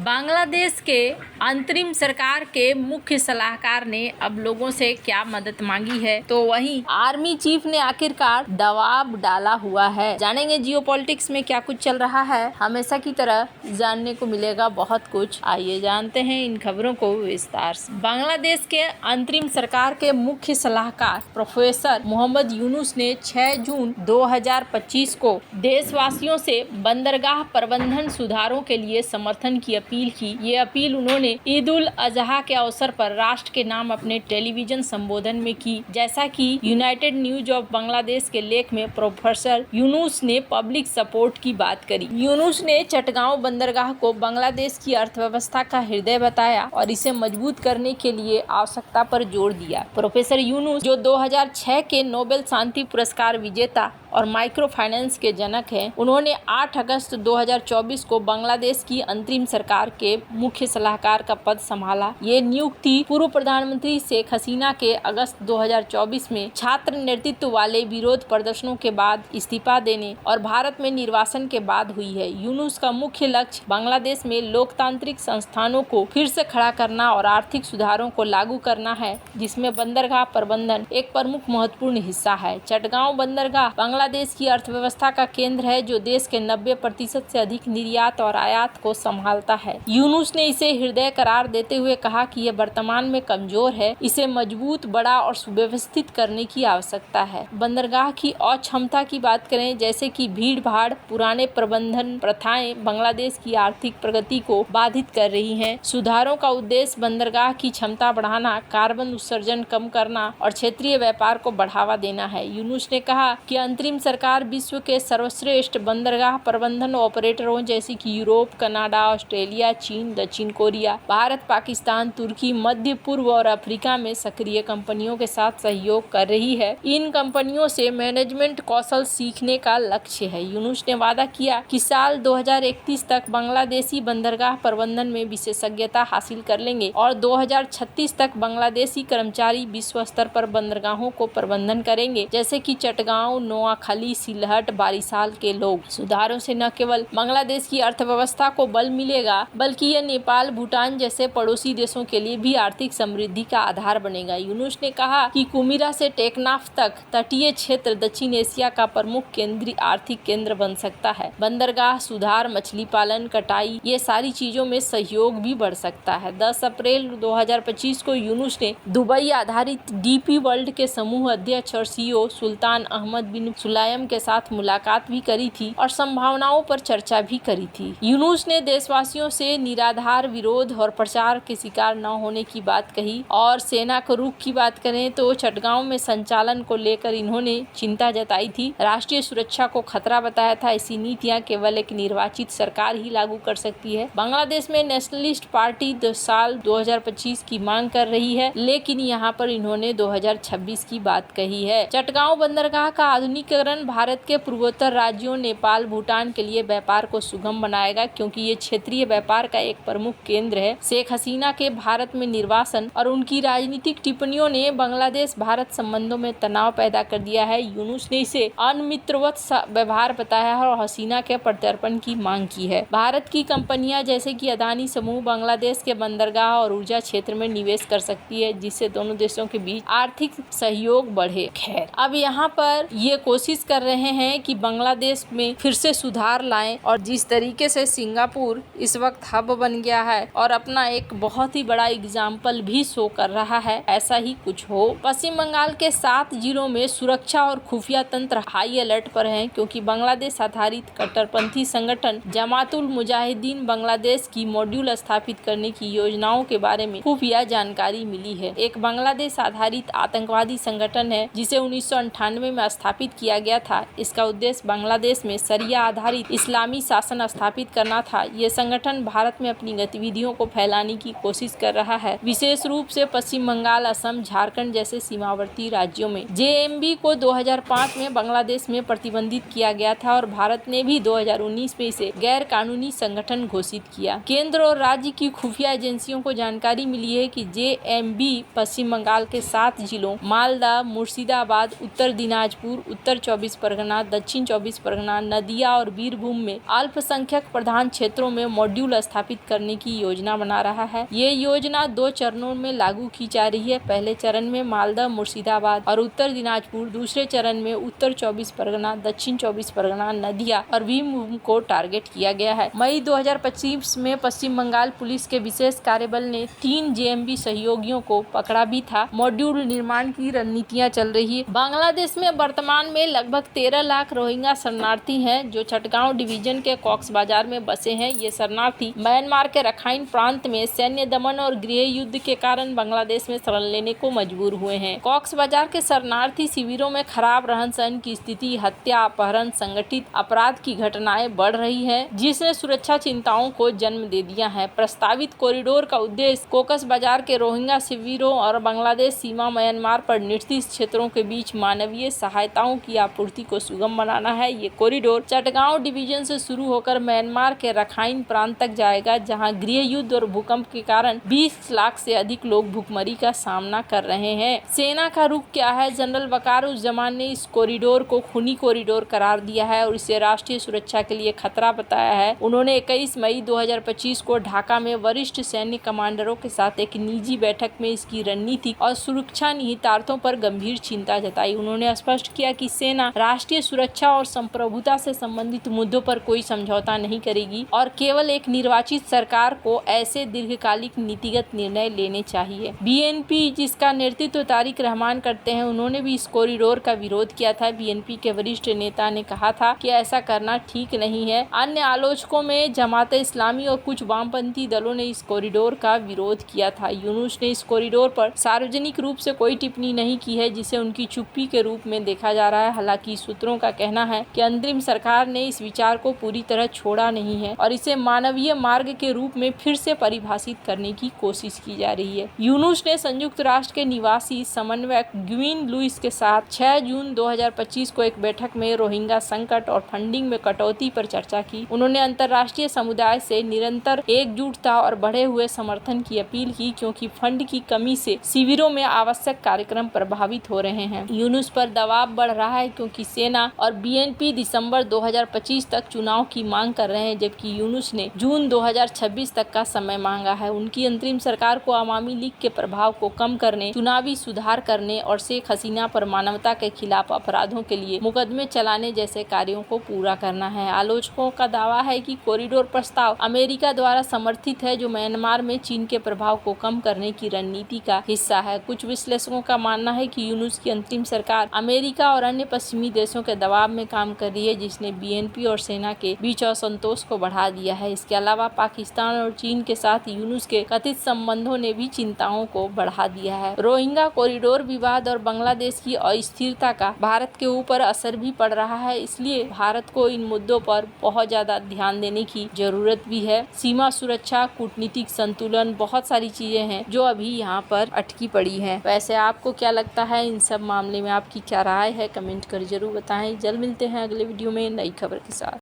बांग्लादेश के अंतरिम सरकार के मुख्य सलाहकार ने अब लोगों से क्या मदद मांगी है, तो वहीं आर्मी चीफ ने आखिरकार दबाव डाला हुआ है। जानेंगे जियोपॉलिटिक्स में क्या कुछ चल रहा है। हमेशा की तरह जानने को मिलेगा बहुत कुछ। आइए जानते हैं इन खबरों को विस्तार से। बांग्लादेश के अंतरिम सरकार के मुख्य सलाहकार प्रोफेसर मोहम्मद यूनुस ने 6 जून 2025 को देशवासियों से बंदरगाह प्रबंधन सुधारों के लिए समर्थन की अपील की। ये अपील उन्होंने ईद उल अजहा के अवसर पर राष्ट्र के नाम अपने टेलीविजन संबोधन में की। जैसा कि यूनाइटेड न्यूज ऑफ बांग्लादेश के लेख में प्रोफेसर यूनुस ने पब्लिक सपोर्ट की बात करी। यूनुस ने चटगांव बंदरगाह को बांग्लादेश की अर्थव्यवस्था का हृदय बताया और इसे मजबूत करने के लिए आवश्यकता पर जोर दिया। प्रोफेसर यूनुस, जो 2006 के नोबेल शांति पुरस्कार विजेता और माइक्रो फाइनेंस के जनक हैं, उन्होंने 8 अगस्त 2024 को बांग्लादेश की अंतरिम सरकार के मुख्य सलाहकार का पद संभाला। ये नियुक्ति पूर्व प्रधानमंत्री शेख हसीना के अगस्त 2024 में छात्र नेतृत्व वाले विरोध प्रदर्शनों के बाद इस्तीफा देने और भारत में निर्वासन के बाद हुई है। यूनुस का मुख्य लक्ष्य बांग्लादेश में लोकतांत्रिक संस्थानों को फिर से खड़ा करना और आर्थिक सुधारों को लागू करना है, जिसमें बंदरगाह प्रबंधन एक प्रमुख महत्वपूर्ण हिस्सा है। चटगांव बंदरगाह बांग्लादेश की अर्थव्यवस्था का केंद्र है, जो देश के 90% से अधिक निर्यात और आयात को संभालता है। यूनुस ने इसे हृदय करार देते हुए कहा कि यह वर्तमान में कमजोर है, इसे मजबूत, बड़ा और सुव्यवस्थित करने की आवश्यकता है। बंदरगाह की अक्षमता की बात करें, जैसे कि भीड़ भाड़, पुराने प्रबंधन प्रथाएं बांग्लादेश की आर्थिक प्रगति को बाधित कर रही हैं। सुधारों का उद्देश्य बंदरगाह की क्षमता बढ़ाना, कार्बन उत्सर्जन कम करना और क्षेत्रीय व्यापार को बढ़ावा देना है। यूनुस ने कहा कि अंतरिम सरकार विश्व के सर्वश्रेष्ठ बंदरगाह प्रबंधन ऑपरेटरों जैसे कि यूरोप, कनाडा, ऑस्ट्रेलिया, चीन, दक्षिण कोरिया, भारत, पाकिस्तान, तुर्की, मध्य पूर्व और अफ्रीका में सक्रिय कंपनियों के साथ सहयोग कर रही है। इन कंपनियों से मैनेजमेंट कौशल सीखने का लक्ष्य है। यूनुस ने वादा किया कि साल 2031 तक बांग्लादेशी बंदरगाह प्रबंधन में विशेषज्ञता हासिल कर लेंगे और 2036 तक बांग्लादेशी कर्मचारी विश्व स्तर पर बंदरगाहों को प्रबंधन करेंगे, जैसे कि चटगांव, नोआखाली, सिलहट, बारिशाल के लोग। सुधारों से न केवल बांग्लादेश की अर्थव्यवस्था को बल मिलेगा, बल्कि यह नेपाल, भूटान जैसे पड़ोसी देशों के लिए भी आर्थिक समृद्धि का आधार बनेगा। यूनुस ने कहा कि कुमिरा से टेकनाफ तक तटीय क्षेत्र दक्षिण एशिया का प्रमुख केंद्रीय आर्थिक केंद्र बन सकता है। बंदरगाह सुधार, मछली पालन, कटाई, ये सारी चीजों में सहयोग भी बढ़ सकता है। 10 अप्रैल 2025 को यूनुस ने दुबई आधारित डीपी वर्ल्ड के समूह अध्यक्ष और सीईओ सुल्तान अहमद बिन सुलायम के साथ मुलाकात भी करी थी और संभावनाओं पर चर्चा भी करी थी। यूनुस ने देशवासियों से निराधार विरोध और प्रचार के शिकार न होने की बात कही और सेना को रुख की बात करें तो चटगांव में संचालन को लेकर इन्होंने चिंता जताई थी। राष्ट्रीय सुरक्षा को खतरा बताया था। ऐसी नीतियां केवल एक निर्वाचित सरकार ही लागू कर सकती है। बांग्लादेश में नेशनलिस्ट पार्टी साल 2025 की मांग कर रही है, लेकिन यहाँ पर इन्होंने 2026 की बात कही है। चटगांव बंदरगाह का आधुनिकीकरण भारत के पूर्वोत्तर राज्यों नेपाल, भूटान के लिए व्यापार को सुगम बनाएगा, क्योंकि ये क्षेत्रीय व्यापार का एक प्रमुख केंद्र है। शेख हसीना के भारत में निर्वासन और उनकी राजनीतिक टिप्पणियों ने बांग्लादेश भारत संबंधों में तनाव पैदा कर दिया है। यूनुस ने इसे अनमित्रवत व्यवहार बताया है और हसीना के प्रत्यर्पण की मांग की है। भारत की कंपनियां जैसे कि अदानी समूह बांग्लादेश के बंदरगाह और ऊर्जा क्षेत्र में निवेश कर सकती है, जिससे दोनों देशों के बीच आर्थिक सहयोग बढ़े। खैर, अब यहाँ पर ये कोशिश कर रहे हैं कि बांग्लादेश में फिर से सुधार लाएं और जिस तरीके से सिंगापुर इस वक्त हब बन गया है और अपना एक बहुत ही बड़ा एग्जाम्पल भी शो कर रहा है, ऐसा ही कुछ हो। पश्चिम बंगाल के 7 जिलों में सुरक्षा और खुफिया तंत्र हाई अलर्ट पर है, क्योंकि बांग्लादेश आधारित कट्टरपंथी संगठन जमातुल मुजाहिदीन बांग्लादेश की मॉड्यूल स्थापित करने की योजनाओं के बारे में खुफिया जानकारी मिली है। एक बांग्लादेश आधारित आतंकवादी संगठन है जिसे 1998 में स्थापित किया गया था। इसका उद्देश्य बांग्लादेश में शरिया आधारित इस्लामी शासन स्थापित करना था। ये संगठन भारत में अपनी गतिविधियों को फैलाने की कोशिश कर रहा है, विशेष रूप से पश्चिम बंगाल, असम, झारखंड जैसे सीमावर्ती राज्यों में। जेएमबी को 2005 में बांग्लादेश में प्रतिबंधित किया गया था और भारत ने भी 2019 में इसे गैर कानूनी संगठन घोषित किया। केंद्र और राज्य की खुफिया एजेंसियों को जानकारी मिली है कि जेएमबी पश्चिम बंगाल के 7 जिलों मालदा, मुर्शिदाबाद, उत्तर दिनाजपुर, उत्तर 24 परगना, दक्षिण 24 परगना, नदिया और बीरभूम में अल्पसंख्यक प्रधान क्षेत्रों में मॉड्यूल स्थापित करने की योजना बना रहा है। ये योजना 2 चरणों में लागू की जा रही है। पहले चरण में मालदा, मुर्शिदाबाद और उत्तर दिनाजपुर, दूसरे चरण में उत्तर 24 परगना, दक्षिण 24 परगना, नदिया और बीरभूम को टारगेट किया गया है। मई 2025 में पश्चिम बंगाल पुलिस के विशेष कार्यबल ने 3 जेएमबी सहयोगियों को पकड़ा भी था। मॉड्यूल निर्माण की रणनीतियां चल रही है। बांग्लादेश में वर्तमान में लगभग 13 लाख रोहिंग्या शरणार्थी हैं जो चटगांव डिवीजन के कॉक्स बाजार में बसे हैं। ये शरणार्थी म्यांमार के रखाइन प्रांत में सैन्य दमन और गृह युद्ध के कारण बांग्लादेश में शरण लेने को मजबूर हुए हैं। कॉक्स बाजार के शरणार्थी शिविरों में खराब रहन सहन की स्थिति, हत्या, अपहरण, संगठित अपराध की घटनाएं बढ़ रही है, जिसने सुरक्षा चिंताओं को जन्म दे दिया है। प्रस्तावित कॉरिडोर का उद्देश्य कॉक्स बाजार के रोहिंग्या शिविरों और बांग्लादेश सीमा म्यांमार पर निर्दिष्ट क्षेत्रों के बीच मानवीय सहायताओं की आपूर्ति को सुगम बनाना है। ये कॉरिडोर चटगांव डिवीजन से शुरू होकर म्यांमार के रखाइन प्रांत तक जाएगा, जहां गृह युद्ध और भूकंप के कारण 20 लाख से अधिक लोग भूखमरी का सामना कर रहे हैं। सेना का रुख क्या है? जनरल वकारुज्जमान ने इस कॉरिडोर को खूनी कॉरिडोर करार दिया है और इसे राष्ट्रीय सुरक्षा के लिए खतरा बताया है। उन्होंने 21 मई 2025 को ढाका में वरिष्ठ सैन्य कमांडरों के साथ एक निजी बैठक में इसकी रणनीति और सुरक्षा निहितार्थों पर गंभीर चिंता जताई। उन्होंने स्पष्ट किया कि सेना राष्ट्रीय सुरक्षा और संप्रभुता से संबंधित मुद्दों पर कोई समझौता नहीं करेगी और केवल एक निर्वाचित सरकार को ऐसे दीर्घकालिक नीतिगत निर्णय लेने चाहिए। बीएनपी, जिसका नेतृत्व तारिक रहमान करते हैं, उन्होंने भी इस कॉरिडोर का विरोध किया था। बीएनपी के वरिष्ठ नेता ने कहा था कि ऐसा करना ठीक नहीं है। अन्य आलोचकों में जमात इस्लामी और कुछ वामपंथी दलों ने इस कॉरिडोर का विरोध किया था। यूनुस ने इस कॉरिडोर पर सार्वजनिक रूप से कोई टिप्पणी नहीं की है, जिसे उनकी चुप्पी के रूप में देखा जा रहा है। हालांकि सूत्रों का कहना है कि अंतरिम सरकार ने इस विचार को पूरी तरह छोड़ा नहीं है और इसे मानवीय मार्ग के रूप में फिर से परिभाषित करने की कोशिश की जा रही है। यूनुस ने संयुक्त राष्ट्र के निवासी समन्वयक ग्विन लुइस के साथ 6 जून 2025 को एक बैठक में रोहिंग्या संकट और फंडिंग में कटौती पर चर्चा की। उन्होंने अंतर्राष्ट्रीय समुदाय से निरंतर एकजुटता और बढ़े हुए समर्थन की अपील की, क्योंकि फंड की कमी से शिविरों में आवश्यक कार्यक्रम प्रभावित हो रहे हैं। यूनुस पर दबाव बढ़ रहा है क्योंकि सेना और बीएनपी दिसंबर 2025 तक चुनाव की मांग कर रहे हैं, जबकि यूनुस ने जून 2026 तक का समय मांगा है। उनकी अंतरिम सरकार को अवामी लीग के प्रभाव को कम करने, चुनावी सुधार करने और शेख हसीना पर मानवता के खिलाफ अपराधों के लिए मुकदमे चलाने जैसे कार्यों को पूरा करना है। आलोचकों का दावा है कि कॉरिडोर प्रस्ताव अमेरिका द्वारा समर्थित है, जो म्यांमार में चीन के प्रभाव को कम करने की रणनीति का हिस्सा है। कुछ विश्लेषकों का मानना है कि यूनुस की अंतरिम सरकार अमेरिका और अन्य पश्चिमी देशों के दबाव में काम कर रही है, जिसने बीएनपी और सेना के बीच असंतोष को बढ़ा दिया है। इसके अलावा पाकिस्तान और चीन के साथ यूनुस के कथित संबंधों ने भी चिंताओं को बढ़ा दिया है। रोहिंग्या कॉरिडोर विवाद और बांग्लादेश की अस्थिरता का भारत के ऊपर असर भी पड़ रहा है, इसलिए भारत को इन मुद्दों पर बहुत ज्यादा ध्यान देने की जरूरत भी है। सीमा सुरक्षा, कूटनीतिक संतुलन, बहुत सारी चीजें हैं जो अभी यहाँ पर अटकी पड़ी है। वैसे आपको क्या लगता है इन सब मामले में? आपकी क्या राय है? कमेंट कर जरूर बताएं। जल्द मिलते हैं अगले वीडियो में नई खबर के साथ।